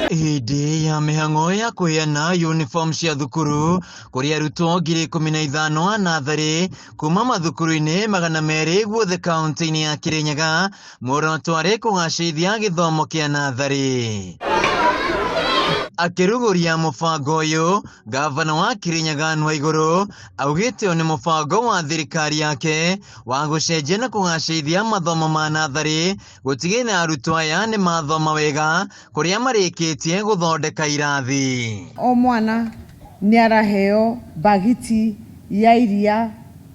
Hĩndĩ ya mĩhang'o ya kũheana uniform cia thukuru kũrĩ arutwo 15,000 a natharĩ kuma mathukuru-inĩ 200 guothe kaunti-inĩ ya Kirinyaga, muoroto arĩ kũgacĩrithia gĩthomo kĩa natharĩ. Akĩrugũria mũbango ũyũ, gavana wa Kirinyaga Anne Waigũrũ augĩte ũyũ nĩ mũbango wa thirikari yake wa gũcenjia na kũgacĩrithia mathomo ma natharĩ, gũtigĩrĩra arutwo aya nĩ mathoma wega kũrĩa marĩkĩtie gũthondeka irathi. O mwana nĩ araheo bagiti ya iria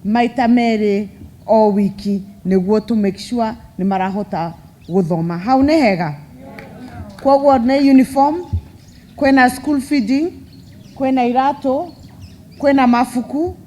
maita merĩ o wiki nĩguo to make sure nĩ marahota gũthoma. Hau nĩ hega. Koguo nĩ uniform, kwena school feeding, kwena irato, kwena mafuku,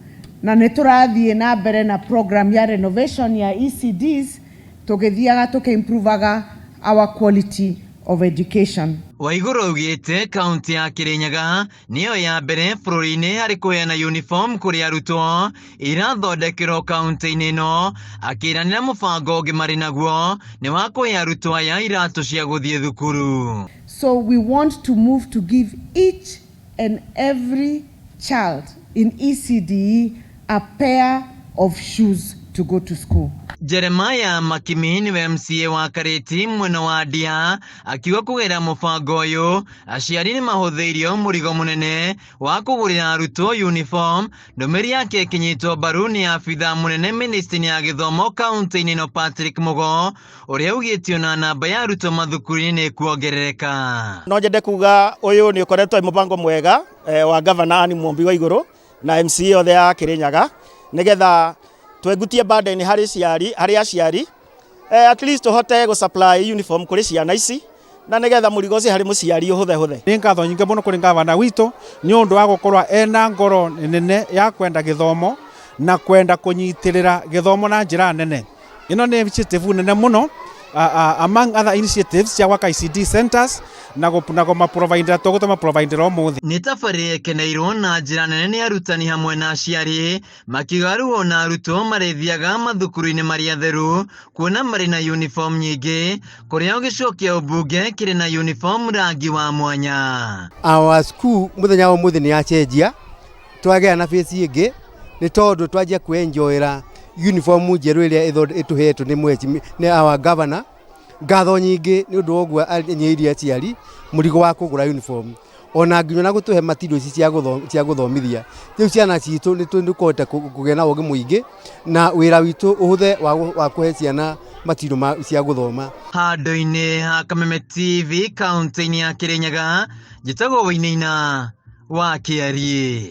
na nĩtũrathiĩ na mbere na program ya renovation ya ECDs tũgĩthiaga tũkĩimprovaga our quality of education. Waigũrũ augĩte kaunti ya Kirinyaga nĩyo ya mbere bũrũri-inĩ harĩ kũheana uniform kũrĩ arutwo irathondekerwo kaunti-inĩ ĩno, akĩranĩra mũbango ũngĩ marĩ naguo nĩ wa kũhe arutwo aya iratũ cia gũthiĩ thukuru. So we want to move to give each and every child in ECDE a pair of shoes to go to school. Jeremiah Makimi niwe MCA wa Karĩti mwena wa Ndia, akiuga kũgerera mũbango ũyũ aciari nĩ mahũthĩirio mũrigo mũnene wa kũgũrĩra arutwo uniform. Ndũmĩrĩri yake ĩkinyĩtwo mbaru nĩ abitha mũnene ministry-inĩ ya gĩthomo kaunti-inĩ ĩno Patrick Mugo, ũrĩa augĩte ona namba ya arutwo mathukuru-inĩ nĩ kuongerereka. No nyende kuga ũyũ nĩ ũkoretwo mũbango mwega wa gavana Anne Waigũrũ na MCA othe ya Kirinyaga, nĩgetha twegutie burden harĩ aciari at least tuhote supply uniform kũrĩ ciana ici, na nĩgetha mũrigo ũcio harĩ mũciari ũhũthehũthe. Nĩ ngatho nyingĩ mũno kũrĩ gavana witũ nĩ ũndũ wa gũkorwo ena ngoro nene ya kwenda gĩthomo na kwenda kũnyitĩrĩra gĩthomo na njĩra nene. Ĩno nĩ initiative nene mũno among other initiatives cia gwaka ICD centers na kũmaprovidera tũgũtũmaprovidera ũmũthĩ. Nĩ tabarĩra ĩkeneirwo na njĩra nene nĩ arutani hamwe na aciari, makigarũrwo na arutwo marĩthiaga mathukuru-inĩ marĩa theru kuona marĩ na uniform nyingĩ, kũrĩa gĩcokio mbunge kĩrĩ na uniform rangi wa mwanya. Our school mũthenya wa ũmũthĩ nĩ yacenjia, twagĩa na face ĩngĩ nĩ tondũ twanjia kwĩenjoyera uniform njerũ ĩrĩa ĩtũhetwo nĩ our governor. Ngatho nyingĩ nĩ ũndũ woguo anyĩirie aciari mũrigo wa kũgũra uniform, ona nginya na gũtũhe material ici cia gũthomithia. Rĩu ciana citũ nĩ tũkũhota kũgĩa na ũgĩ mũingĩ na wĩra witũ ũhũthe wa kũhe ciana material cia gũthoma. Handũ-inĩ ha Kameme TV kaunti-inĩ ya Kirinyaga, njĩtagwo Wainaina wa Kĩarie.